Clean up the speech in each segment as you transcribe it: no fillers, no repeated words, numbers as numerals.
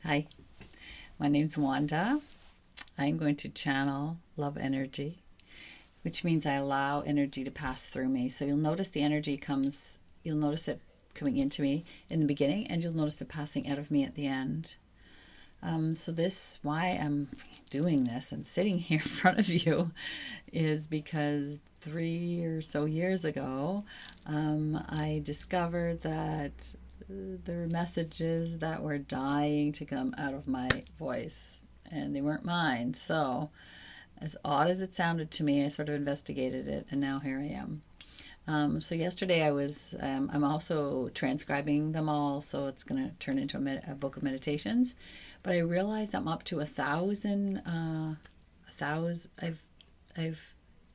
Hi, my name's Wanda. I'm going to channel love energy, which means I allow energy to pass through me. So you'll notice the energy comes, you'll notice it coming into me in the beginning, and you'll notice it passing out of me at the end. Why I'm doing this and sitting here in front of you is because 3 or so years ago, I discovered that there were messages that were dying to come out of my voice, and they weren't mine. So, as odd as it sounded to me, I sort of investigated it, and now here I am. So yesterday I'm also transcribing them all, so it's going to turn into a book of meditations. But I realized I'm up to 1,000. I've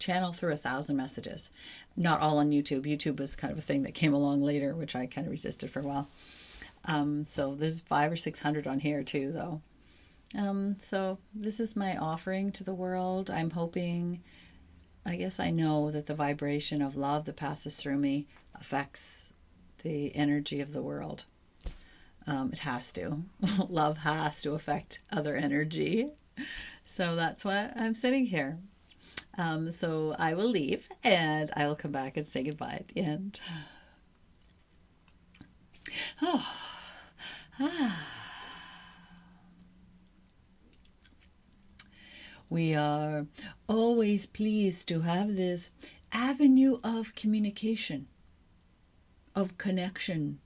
channeled through 1,000 messages. Not all on YouTube. YouTube was kind of a thing that came along later, which I kind of resisted for a while. So there's 500 or 600 on here too, though. So this is my offering to the world. I'm hoping. I guess I know that the vibration of love that passes through me affects the energy of the world. It has to. Love has to affect other energy. So that's why I'm sitting here. So I will leave and I will come back and say goodbye at the end. Oh. We are always pleased to have this avenue of communication, of connection,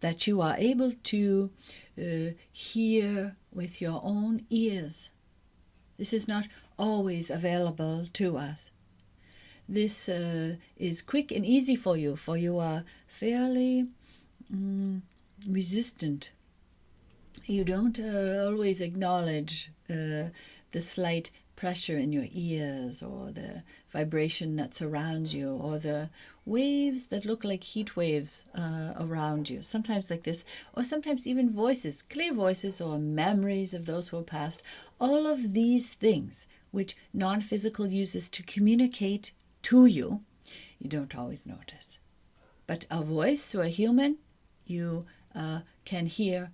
that you are able to hear with your own ears. This is not always available to us. This is quick and easy for you are fairly resistant. You don't always acknowledge the slight pressure in your ears, or the vibration that surrounds you, or the waves that look like heat waves around you. Sometimes like this, or sometimes even voices, clear voices, or memories of those who have passed. All of these things which non-physical uses to communicate to you, you don't always notice. But a voice or a human, you can hear,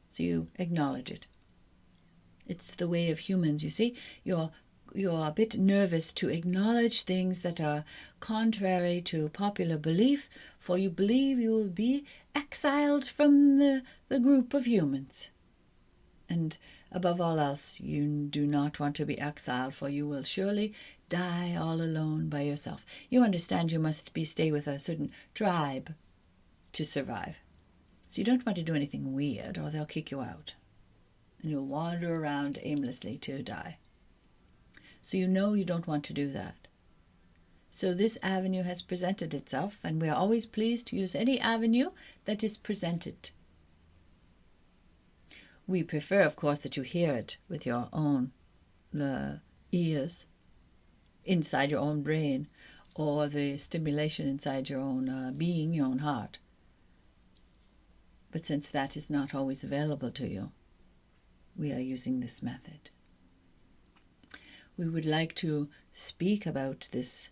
so you acknowledge it. It's the way of humans, you see. You're a bit nervous to acknowledge things that are contrary to popular belief, for you believe you will be exiled from the group of humans. And above all else, you do not want to be exiled, for you will surely die all alone by yourself. You understand you must stay with a certain tribe to survive. So you don't want to do anything weird, or they'll kick you out. And you'll wander around aimlessly to die. So you know you don't want to do that. So this avenue has presented itself, and we are always pleased to use any avenue that is presented. We prefer, of course, that you hear it with your own ears, inside your own brain, or the stimulation inside your own being, your own heart. But since that is not always available to you, we are using this method. We would like to speak about this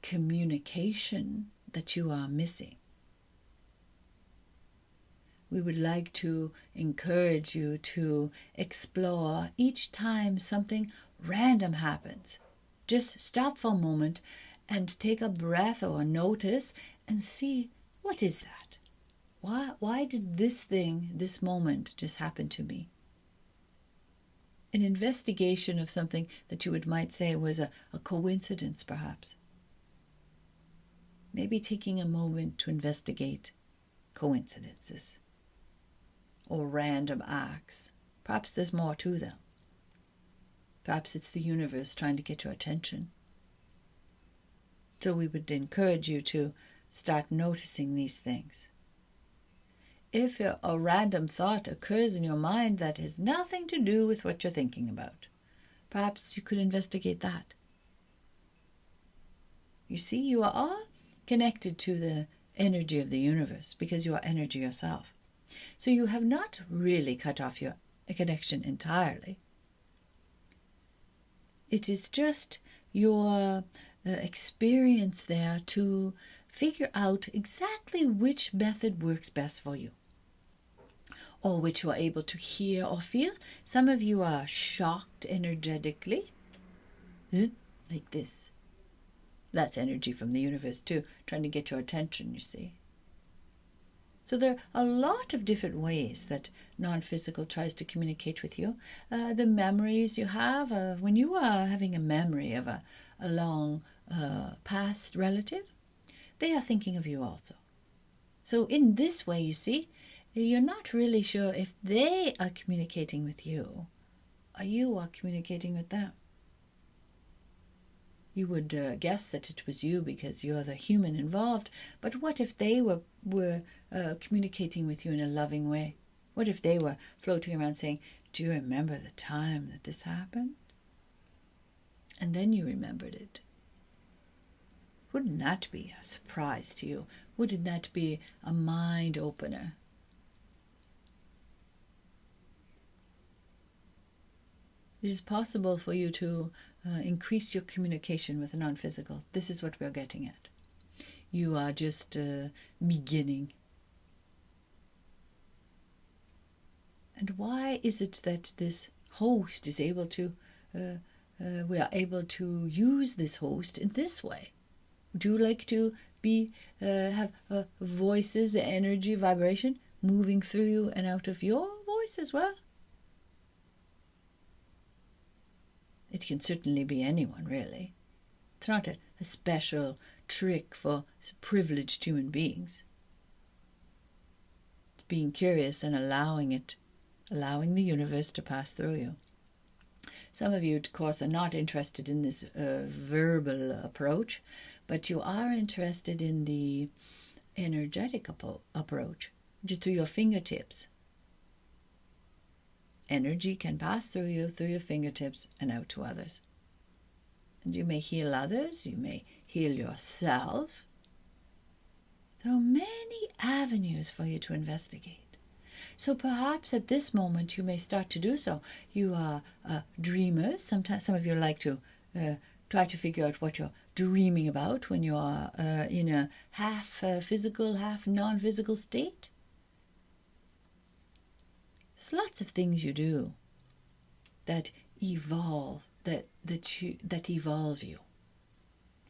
communication that you are missing. We would like to encourage you to explore each time something random happens. Just stop for a moment and take a breath or a notice and see, what is that? Why did this moment just happen to me? An investigation of something that you might say was a coincidence, perhaps. Maybe taking a moment to investigate coincidences or random acts. Perhaps there's more to them. Perhaps it's the universe trying to get your attention. So we would encourage you to start noticing these things. If a random thought occurs in your mind that has nothing to do with what you're thinking about, perhaps you could investigate that. You see, you are all connected to the energy of the universe because you are energy yourself. So you have not really cut off your connection entirely. It is just your experience there to figure out exactly which method works best for you. or which you are able to hear or feel. Some of you are shocked energetically, zzz, like this. That's energy from the universe too, trying to get your attention, you see. So there are a lot of different ways that non-physical tries to communicate with you. The memories you have, when you are having a memory of a long past relative, they are thinking of you also. So in this way, you see, you're not really sure if they are communicating with you or you are communicating with them. You would guess that it was you because you're the human involved, but what if they were communicating with you in a loving way? What if they were floating around saying, do you remember the time that this happened? And then you remembered it. Wouldn't that be a surprise to you? Wouldn't that be a mind opener? It is possible for you to increase your communication with the non-physical. This is what we're getting at. You are just beginning. And why is it that this host is able to, we are able to use this host in this way? Would you like to have voices, energy, vibration moving through you and out of your voice as well? It can certainly be anyone, really. It's not a special trick for privileged human beings. It's being curious and allowing the universe to pass through you. Some of you, of course, are not interested in this verbal approach, but you are interested in the energetic approach, just through your fingertips. Energy can pass through your fingertips and out to others. And you may heal others, you may heal yourself. There are many avenues for you to investigate. So perhaps at this moment you may start to do so. You are dreamers. Sometimes some of you like to try to figure out what you're dreaming about when you are in a half physical, half non-physical state. There's lots of things you do that evolve, that evolve you.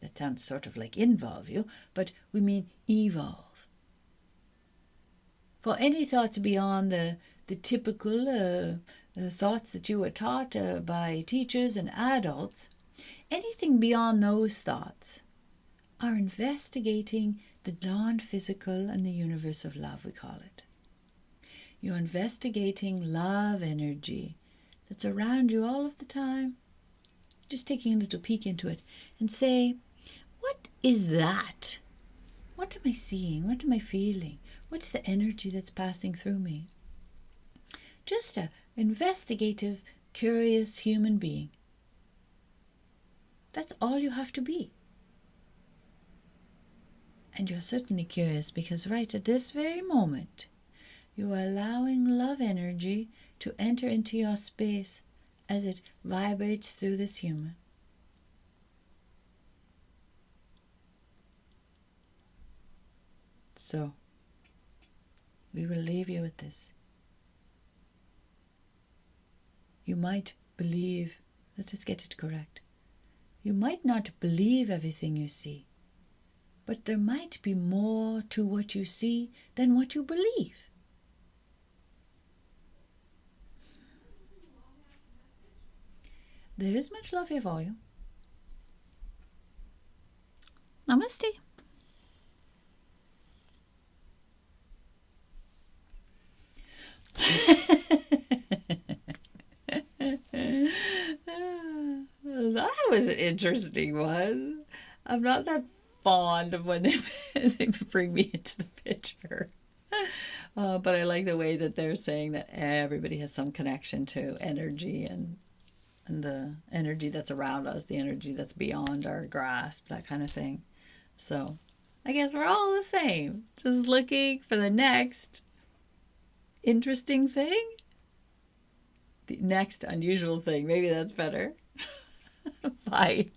That sounds sort of like involve you, but we mean evolve. For any thoughts beyond the typical thoughts that you were taught by teachers and adults, anything beyond those thoughts are investigating the non-physical and the universe of love, we call it. You're investigating love energy that's around you all of the time. Just taking a little peek into it and say, what is that? What am I seeing? What am I feeling? What's the energy that's passing through me? Just an investigative, curious human being. That's all you have to be. And you're certainly curious because right at this very moment, you are allowing love energy to enter into your space as it vibrates through this human. So, we will leave you with this. You might believe, let us get it correct. You might not believe everything you see, but there might be more to what you see than what you believe. There is much love here for you. Namaste. That was an interesting one. I'm not that fond of when they bring me into the picture. But I like the way that they're saying that everybody has some connection to energy and the energy that's around us, the energy that's beyond our grasp, that kind of thing. So I guess we're all the same, just looking for the next interesting thing, the next unusual thing. Maybe that's better. Bye.